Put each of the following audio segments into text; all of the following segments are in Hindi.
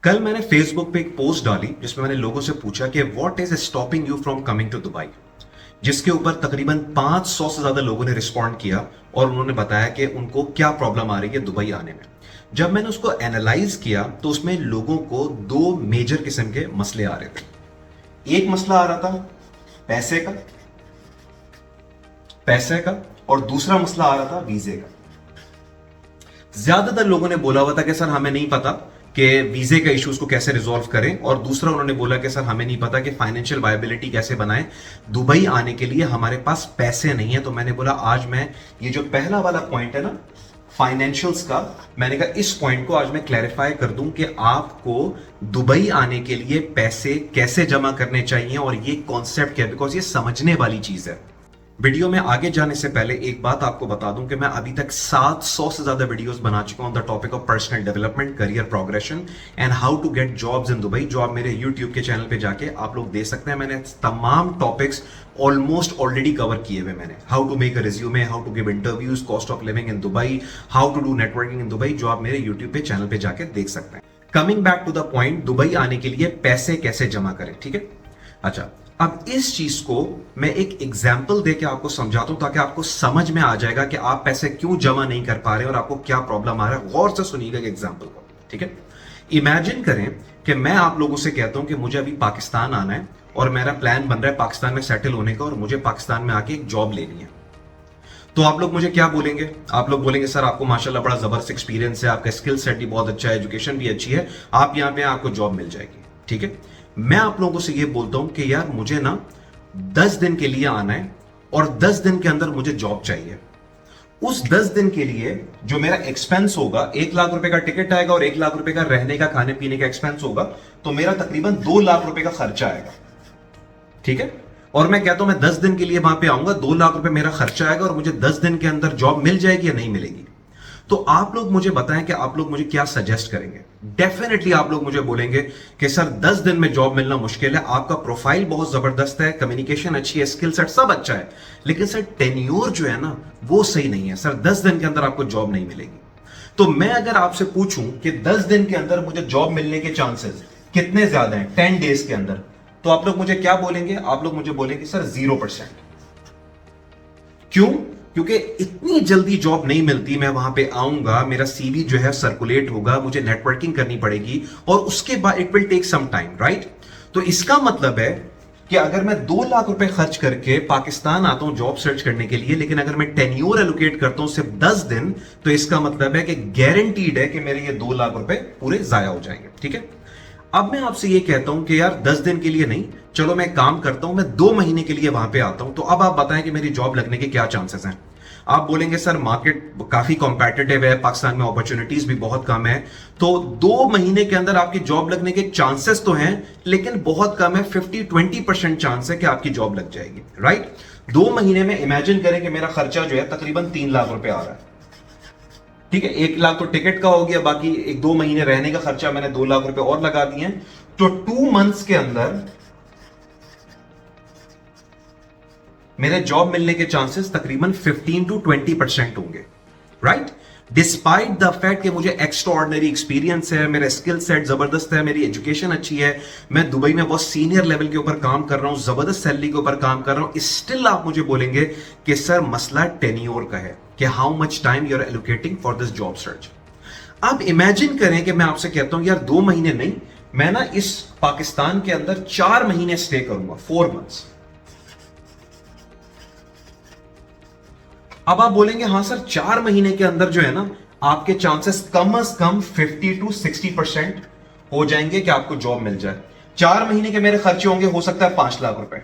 कल मैंने फेसबुक पे एक पोस्ट डाली जिसमें मैंने लोगों से पूछा कि what is stopping you from coming to Dubai, जिसके ऊपर तकरीबन 500 से ज्यादा लोगों ने रिस्पॉन्ड किया और उन्होंने बताया कि उनको क्या प्रॉब्लम आ रही है दुबई आने में। जब मैंने उसको एनालाइज किया तो उसमें लोगों को दो मेजर किस्म के मसले आ रहे थे। एक मसला आ रहा था पैसे का पैसे का और दूसरा मसला आ रहा था वीजे का। ज्यादातर लोगों ने बोला हुआ था कि सर हमें नहीं पता कि वीजे का इश्यूज को कैसे रिजॉल्व करें, और दूसरा उन्होंने बोला कि सर हमें नहीं पता कि फाइनेंशियल वायबिलिटी कैसे बनाएं, दुबई आने के लिए हमारे पास पैसे नहीं है। तो मैंने बोला आज मैं ये जो पहला वाला पॉइंट है ना फाइनेंशियल्स का, मैंने कहा इस पॉइंट को आज मैं क्लैरिफाई कर दूं कि आपको दुबई आने के लिए पैसे कैसे जमा करने चाहिए और ये कॉन्सेप्ट क्या है, बिकॉज ये समझने वाली चीज है। वीडियो में आगे जाने से पहले एक बात आपको बता दूं कि मैं अभी तक 700 से ज्यादा वीडियोस बना चुका हूं the topic of personal development, career progression and how to get jobs in Dubai, जो आप मेरे यूट्यूब के चैनल पे जाके आप लोग देख सकते हैं। मैंने तमाम टॉपिक्स ऑलमोस्ट ऑलरेडी कवर किए हुए मैंने, how to make a resume, how to give interviews, cost of living in Dubai, how to do networking in Dubai, जो आप मेरे यूट्यूब पे चैनल पे जाके देख सकते हैं। Coming back to the point, Dubai आने के लिए पैसे कैसे जमा करें, ठीक है। अच्छा, अब इस चीज को मैं एक एग्जाम्पल देके आपको समझाता हूं ताकि आपको समझ में आ जाएगा कि आप पैसे क्यों जमा नहीं कर पा रहे और आपको क्या प्रॉब्लम आ रहा है। गौर से सुनिएगा एग्जाम्पल को, ठीक है। इमेजिन करें कि मैं आप लोगों से कहता हूं कि मुझे अभी पाकिस्तान आना है और मेरा प्लान बन रहा है पाकिस्तान में सेटल होने का और मुझे पाकिस्तान में आके एक जॉब लेनी है। तो आप लोग मुझे क्या बोलेंगे? आप लोग बोलेंगे सर आपको माशाल्लाह बड़ा जबरदस्त एक्सपीरियंस है, आपका स्किल सेट भी बहुत अच्छा है, एजुकेशन भी अच्छी है, आप यहां पे आपको जॉब मिल जाएगी, ठीक है। मैं आप लोगों से ये बोलता हूं कि यार मुझे ना 10 दिन के लिए आना है और 10 दिन के अंदर मुझे जॉब चाहिए। उस 10 दिन के लिए जो मेरा एक्सपेंस होगा, 1 लाख रुपए का टिकट आएगा और 1 लाख रुपए का रहने का खाने पीने का एक्सपेंस होगा, तो मेरा तकरीबन 2 लाख रुपए का खर्चा आएगा, ठीक है। और मैं कहता हूं मैं 10 दिन के लिए वहां पे आऊंगा, 2 लाख रुपए मेरा खर्चा आएगा और मुझे 10 दिन के अंदर जॉब मिल जाएगी या नहीं मिलेगी। तो आप लोग मुझे बताएं कि आप लोग मुझे क्या सजेस्ट करेंगे। डेफिनेटली आप लोग मुझे बोलेंगे कि सर 10 दिन में जॉब मिलना मुश्किल है, आपका प्रोफाइल बहुत जबरदस्त है, कम्युनिकेशन अच्छी है, स्किल सेट सब अच्छा है, लेकिन सर टेन्योर जो है ना वो सही नहीं है, सर 10 दिन के अंदर आपको जॉब नहीं मिलेगी। तो मैं अगर आपसे पूछूं कि 10 दिन के अंदर मुझे जॉब मिलने के चांसेस कितने ज्यादा हैं 10 डेज के अंदर, तो आप लोग मुझे क्या बोलेंगे? आप लोग मुझे बोलेंगे सर 0%। क्यों? क्योंकि इतनी जल्दी जॉब नहीं मिलती। मैं वहां पे आऊंगा, मेरा सीवी जो है सर्कुलेट होगा, मुझे नेटवर्किंग करनी पड़ेगी और उसके बाद it will take some time, right. तो इसका मतलब है कि अगर मैं 2 लाख रुपए खर्च करके पाकिस्तान आता हूं जॉब सर्च करने के लिए, लेकिन अगर मैं टेन्योर एलोकेट करता हूं सिर्फ 10 दिन, तो इसका मतलब है कि गारंटीड है कि मेरे ये 2 लाख रुपए पूरे जाया हो जाएंगे, ठीक है। अब मैं आपसे ये कहता हूं कि यार 10 दिन के लिए नहीं, चलो मैं काम करता हूं, मैं 2 महीने के लिए वहां पे आता हूं, तो अब आप बताएं कि मेरी जॉब लगने के क्या चांसेस हैं। आप बोलेंगे सर मार्केट काफी कॉम्पिटिटिव है, पाकिस्तान में अपॉर्चुनिटीज भी बहुत कम है, तो 2 महीने के अंदर आपकी जॉब लगने के चांसेस तो हैं, लेकिन बहुत कम है, 50-20% चांस है कि आपकी जॉब लग जाएगी, राइट। 2 महीने में इमेजिन करें कि मेरा खर्चा जो है तकरीबन 3 लाख रुपए आ रहा है, ठीक है। 1 लाख तो टिकट का हो गया, बाकी 1-2 महीने रहने का खर्चा मैंने 2 लाख रुपए और लगा दिए हैं, तो 2 मंथ्स के अंदर मेरे जॉब मिलने के चांसेस तकरीबन 15-20% होंगे, राइट। डिस्पाइट द फैक्ट कि मुझे एक्स्ट्रा ऑर्डिनरी एक्सपीरियंस है, मेरा स्किल सेट जबरदस्त है, मेरी एजुकेशन अच्छी है, मैं दुबई में बहुत सीनियर लेवल के ऊपर काम कर रहा हूं, जबरदस्त सैलरी के ऊपर काम कर रहा हूं, स्टिल आप मुझे बोलेंगे कि सर मसला टेन्योर का है कि how much time you are allocating for this job search. अब इमेजिन करें कि मैं आपसे कहता हूं यार 2 महीने नहीं, मैं ना इस पाकिस्तान के अंदर 4 महीने स्टे करूंगा, 4 मंथ्स। अब आप बोलेंगे हाँ सर 4 महीने के अंदर जो है ना आपके चांसेस कम से कम 50-60% हो जाएंगे कि आपको जॉब मिल जाए। 4 महीने के मेरे खर्चे होंगे हो सकता है 5 लाख रुपए।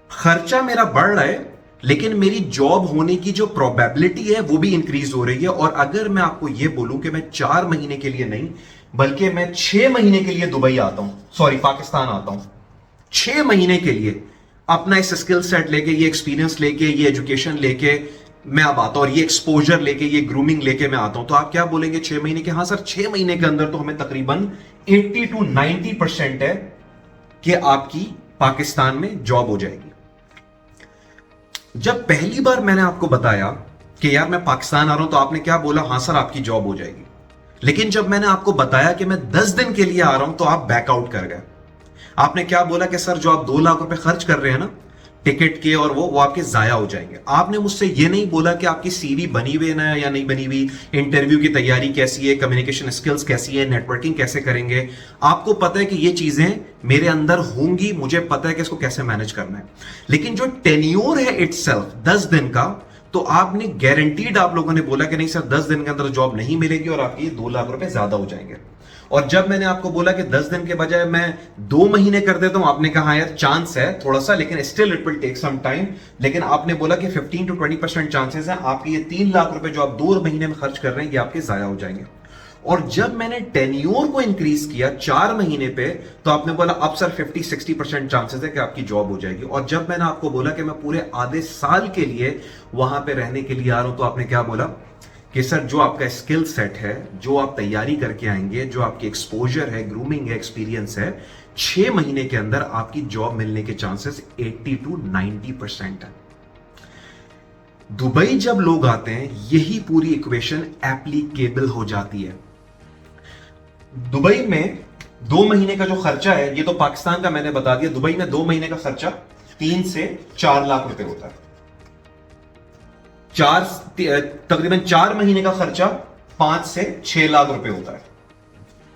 खर्चा मेरा बढ़ रहा है, लेकिन मेरी जॉब होने की जो प्रोबेबिलिटी है वो भी इंक्रीज हो रही है। और अगर मैं आपको यह बोलूं कि मैं 4 महीने के लिए नहीं बल्कि मैं 6 महीने के लिए दुबई आता हूं, सॉरी पाकिस्तान आता हूं, 6 महीने के लिए अपना इस स्किल सेट लेके, ये एक्सपीरियंस लेके, ये एजुकेशन लेके मैं अब आता हूं और ये एक्सपोजर लेके, ये ग्रूमिंग लेके मैं आता हूं, तो आप क्या बोलेंगे 6 महीने के? हाँ सर 6 महीने के अंदर तो हमें तकरीबन 80-90% है कि आपकी पाकिस्तान में जॉब हो जाएगी। जब पहली बार मैंने आपको बताया कि यार मैं पाकिस्तान आ रहा हूं, तो आपने क्या बोला? हाँ सर आपकी जॉब हो जाएगी। लेकिन जब मैंने आपको बताया कि मैं 10 दिन के लिए आ रहा हूं तो आप बैकआउट कर गए। आपने क्या बोला कि सर जो आप 2 लाख रुपए खर्च कर रहे हैं ना टिकट के और वो आपके जाया हो जाएंगे। आपने मुझसे ये नहीं बोला कि आपकी सीवी बनी हुई है ना या नहीं बनी हुई, इंटरव्यू की तैयारी कैसी है, कम्युनिकेशन स्किल्स कैसी है, नेटवर्किंग कैसे करेंगे। आपको पता है कि ये चीजें मेरे अंदर होंगी, मुझे पता है कि इसको कैसे मैनेज करना है। लेकिन जो टेन्योर है इटसेल्फ 10 दिन का, तो आपने गारंटीड आप लोगों ने बोला कि नहीं सर 10 दिन के अंदर जॉब नहीं मिलेगी और आपके 2 लाख रुपए ज्यादा हो जाएंगे। और जब मैंने आपको बोला कि 10 दिन के बजाय मैं 2 महीने कर देता हूं, आपने कहा यार चांस है थोड़ा सा, लेकिन still it will take some time. लेकिन आपने बोला कि 15 to 20% चांसेस है आपके ये 3 लाख रुपए जो आप 2 महीने में खर्च कर रहे हैं ये आपके जाया हो जाएंगे। और जब मैंने टेन्योर को इंक्रीज किया 4 महीने पे, तो आपने बोला अब सर 50-60% चांसेस है कि आपकी जॉब हो जाएगी। और जब मैंने आपको बोला कि मैं पूरे आधे साल के लिए वहां पे रहने के लिए आ रहा हूं, तो आपने क्या बोला कि सर जो आपका स्किल सेट है, जो आप तैयारी करके आएंगे, जो आपकी एक्सपोजर है, ग्रूमिंग है, एक्सपीरियंस है, 6 महीने के अंदर आपकी जॉब मिलने के चांसेस 80 to 90% है। दुबई जब लोग आते हैं यही पूरी इक्वेशन एप्लीकेबल हो जाती है। दुबई में 2 महीने का जो खर्चा है, ये तो पाकिस्तान का मैंने बता दिया, दुबई में 2 महीने का खर्चा 3 से 4 लाख रुपए होता है। तकरीबन 4 महीने का खर्चा 5 से 6 लाख रुपए होता है।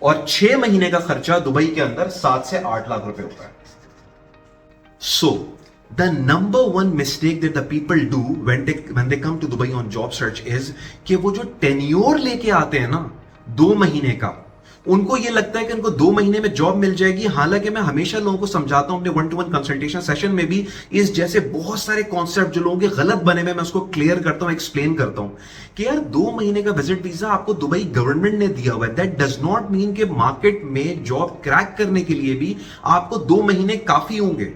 और 6 महीने का खर्चा दुबई के अंदर 7 से 8 लाख रुपए होता है। So the number one mistake that the people do when they come to Dubai on job search is कि वो जो टेन्योर लेके आते हैं ना 2 महीने का, उनको ये लगता है कि उनको 2 महीने में जॉब मिल जाएगी। हालांकि मैं हमेशा लोगों को समझाता हूं अपने 1-to-1 कंसल्टेशन सेशन में भी, इस जैसे बहुत सारे कॉन्सेप्ट जो लोगों के गलत बने में मैं उसको क्लियर करता हूं, एक्सप्लेन करता हूं कि यार 2 महीने का विजिट वीजा आपको दुबई गवर्नमेंट ने दिया हुआ है। दैट डज नॉट मीन कि मार्केट में जॉब क्रैक करने के लिए भी आपको 2 महीने काफी होंगे।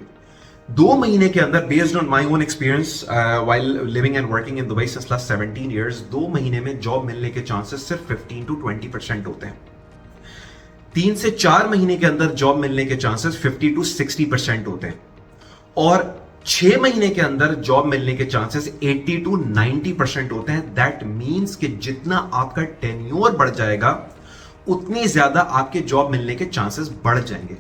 2 महीने के अंदर, based on my own experience while living and working in Dubai since last 17 years, 2 महीने में जॉब मिलने के चांसेस सिर्फ 15 to 20% होते हैं। 3 से 4 महीने के अंदर जॉब मिलने के चांसेस 50 to 60% होते हैं। और 6 महीने के अंदर जॉब मिलने के चांसेस 80 to 90% होते हैं। दैट मीन्स कि जितना आपका टेन्योर बढ़ जाएगा उतनी ज्यादा आपके जॉब मिलने के चांसेस बढ़ जाएंगे।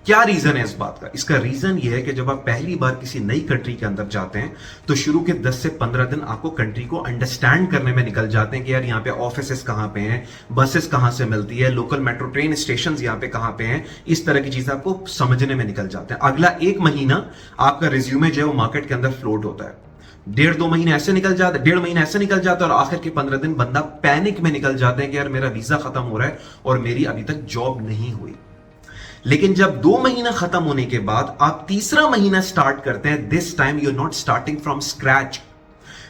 क्या रीजन है इस बात का? इसका रीजन यह है कि जब आप पहली बार किसी नई कंट्री के अंदर जाते हैं तो शुरू के 10 से 15 दिन आपको कंट्री को अंडरस्टैंड करने में निकल जाते हैं कि यार यहाँ पे ऑफिसेस कहाँ पे हैं, बसेस कहाँ से मिलती है, लोकल मेट्रो ट्रेन स्टेशन यहाँ पे कहाँ पे हैं, इस तरह की चीजें आपको समझने में निकल जाते हैं। अगला 1 महीना आपका रिज्यूमे जो है वो मार्केट के अंदर फ्लोट होता है। 1.5-2 महीने ऐसे निकल जाते, 1.5 महीने ऐसे निकल जाता है और आखिर के 15 दिन बंदा पैनिक में निकल जाते हैं कि यार मेरा वीजा खत्म हो रहा है और मेरी अभी तक जॉब नहीं हुई। लेकिन जब 2 महीना खत्म होने के बाद आप तीसरा महीना स्टार्ट करते हैं, this time you are not starting from scratch.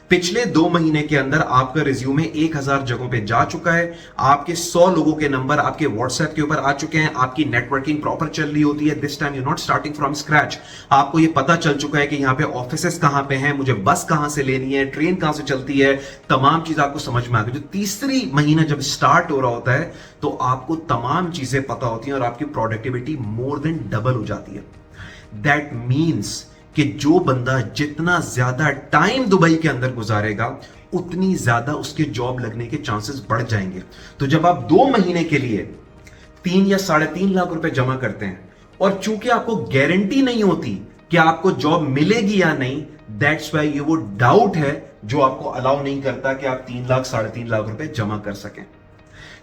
पिछले 2 महीने के अंदर आपका रिज्यूमे 1000 जगहों पे जा चुका है, आपके 100 लोगों के नंबर आपके व्हाट्सएप के ऊपर आ चुके हैं, आपकी नेटवर्किंग प्रॉपर चल रही होती है। This time you not starting from scratch. आपको ये पता चल चुका है कि यहाँ पे ऑफिसेस कहाँ पे हैं, मुझे बस कहाँ से लेनी है, ट्रेन कहाँ से चलती है, तमाम चीज आपको समझ में आ गई। जो तीसरी महीना जब स्टार्ट हो रहा होता है तो आपको तमाम चीजें पता होती हैं और आपकी प्रोडक्टिविटी मोर देन डबल हो जाती है। दैट मीन्स कि जो बंदा जितना ज्यादा टाइम दुबई के अंदर गुजारेगा उतनी ज्यादा उसके जॉब लगने के चांसेस बढ़ जाएंगे। तो जब आप 2 महीने के लिए 3 या 3.5 लाख रुपए जमा करते हैं और चूंकि आपको गारंटी नहीं होती कि आपको जॉब मिलेगी या नहीं, दैट्स वाई ये वो डाउट है जो आपको अलाउ नहीं करता कि आप 3 लाख 3.5 लाख रुपए जमा कर सकें।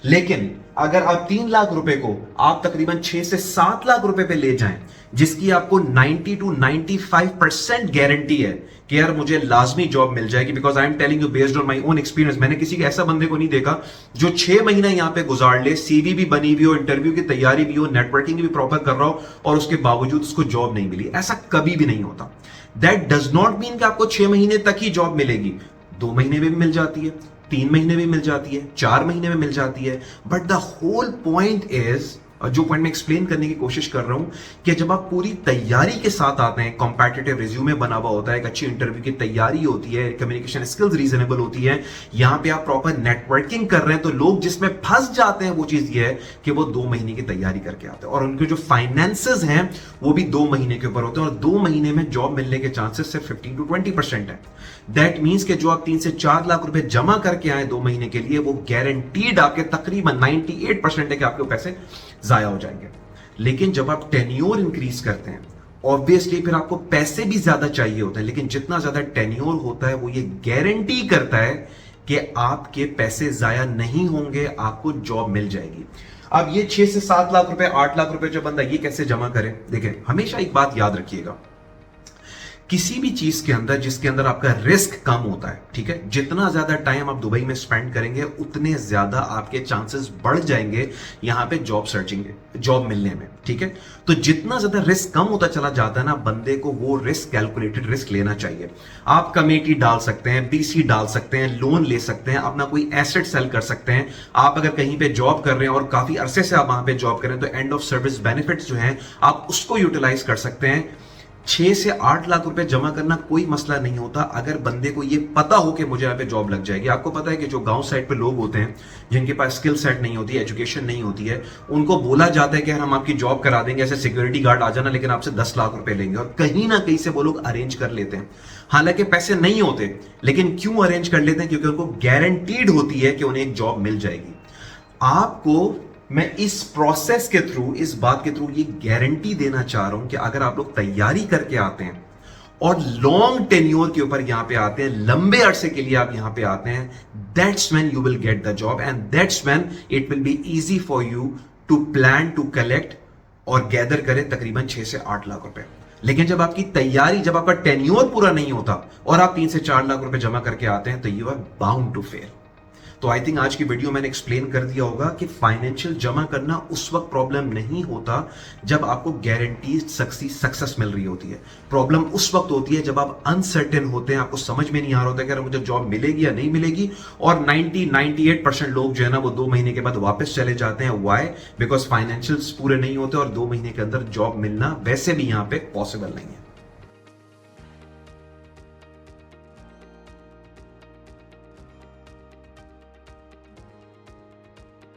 लेकिन अगर आप 3 लाख रुपए को आप तकरीबन 6 से 7 लाख रुपए पे ले जाएं, जिसकी आपको 90 to 95% गारंटी है कि यार मुझे लाजमी जॉब मिल जाएगी, because I am telling you based on my own experience. मैंने किसी ऐसा बंदे को नहीं देखा जो 6 महीना यहां पे गुजार ले, सीवी भी बनी हुई हो, इंटरव्यू की तैयारी भी हो, नेटवर्किंग भी प्रॉपर कर रहा हो और उसके बावजूद उसको जॉब नहीं मिली। ऐसा कभी भी नहीं होता। दैट डज नॉट मीन कि आपको 6 महीने तक ही जॉब मिलेगी। 2 महीने में भी मिल जाती है, 3 महीने में मिल जाती है, 4 महीने में मिल जाती है। But the whole point is जो पॉइंट मैं एक्सप्लेन करने की कोशिश कर रहा हूं कि जब आप पूरी तैयारी के साथ आते हैं, कॉम्पिटिटिव रिज्यूमे बना हुआ होता है, एक अच्छी इंटरव्यू की तैयारी होती है, कम्युनिकेशन स्किल्स रीजनेबल होती है, यहां पे आप प्रॉपर नेटवर्किंग कर रहे हैं, तो लोग जिसमें फंस जाते हैं वो चीज ये है कि वो 2 महीने की तैयारी करके आते हैं और उनके जो फाइनेंसेस हैं वो भी 2 महीने के ऊपर होते हैं और 2 महीने में जॉब मिलने के चांसेस सिर्फ 15 to 20% है। दैट मीन्स कि जो आप 3 से 4 लाख रुपए जमा करके आए 2 महीने के लिए, वो गारंटीड आपके तकरीबन 98% है कि आपके पैसे जाया हो जाएंगे। लेकिन जब आप टेन्योर इंक्रीज करते हैं, ऑब्वियसली फिर आपको पैसे भी ज्यादा चाहिए होते हैं, लेकिन जितना ज्यादा टेन्योर होता है वो ये गारंटी करता है कि आपके पैसे जाया नहीं होंगे, आपको जॉब मिल जाएगी। अब ये 6 से 7 लाख रुपए, 8 लाख रुपए जो बंदा ये कैसे जमा करे? देखें, हमेशा एक बात याद रखिएगा, किसी भी चीज के अंदर जिसके अंदर आपका रिस्क कम होता है, ठीक है, जितना ज्यादा टाइम आप दुबई में स्पेंड करेंगे उतने ज्यादा आपके चांसेस बढ़ जाएंगे यहां पे जॉब मिलने में, ठीक है। तो जितना ज्यादा रिस्क कम होता चला जाता है ना, बंदे को वो रिस्क, कैलकुलेटेड रिस्क लेना चाहिए। आप कमेटी डाल सकते हैं, बीसी डाल सकते हैं, लोन ले सकते हैं, अपना कोई एसेट सेल कर सकते हैं। आप अगर कहीं पे जॉब कर रहे हैं और काफी अरसे से आप वहां पे जॉब कर रहे हैं, तो एंड ऑफ सर्विस बेनिफिट्स जो हैं आप उसको यूटिलाइज कर सकते हैं। 6 से 8 लाख रुपए जमा करना कोई मसला नहीं होता अगर बंदे को ये पता हो कि मुझे यहाँ पे जॉब लग जाएगी। आपको पता है कि जो गांव साइड पे लोग होते हैं जिनके पास स्किल सेट नहीं होती है, एजुकेशन नहीं होती है, उनको बोला जाता है कि हम आपकी जॉब करा देंगे, ऐसे सिक्योरिटी गार्ड आ जाना, लेकिन आपसे 10 लाख रुपए लेंगे, और कहीं ना कहीं से वो लोग अरेंज कर लेते हैं। हालांकि पैसे नहीं होते, लेकिन क्यों अरेंज कर लेते हैं? क्योंकि उनको गारंटीड होती है कि उन्हें एक जॉब मिल जाएगी। आपको मैं इस प्रोसेस के थ्रू, इस बात के थ्रू ये गारंटी देना चाह रहा हूं कि अगर आप लोग तैयारी करके आते हैं और लॉन्ग टेन्योर के ऊपर यहां पे आते हैं, लंबे अरसे के लिए आप यहां पे आते हैं, that's when you will get the job and that's when it will be easy for you to plan, to collect और गैदर करें तकरीबन 6 से 8 लाख रुपए। लेकिन जब आपकी तैयारी, जब आपका टेन्योर पूरा नहीं होता और आप 3 से 4 लाख रुपए जमा करके आते हैं, तो you are bound to fail. तो आई थिंक आज की वीडियो मैंने एक्सप्लेन कर दिया होगा कि फाइनेंशियल जमा करना उस वक्त प्रॉब्लम नहीं होता जब आपको गारंटीड सक्सेस मिल रही होती है। प्रॉब्लम उस वक्त होती है जब आप अनसर्टेन होते हैं, आपको समझ में नहीं आ रहा होता कि मुझे जॉब मिलेगी या नहीं मिलेगी, और 98% लोग जो है ना वो 2 महीने के बाद वापस चले जाते हैं। व्हाई? बिकॉज फाइनेंशियल्स पूरे नहीं होते और 2 महीने के अंदर जॉब मिलना वैसे भी यहां पे पॉसिबल नहीं है।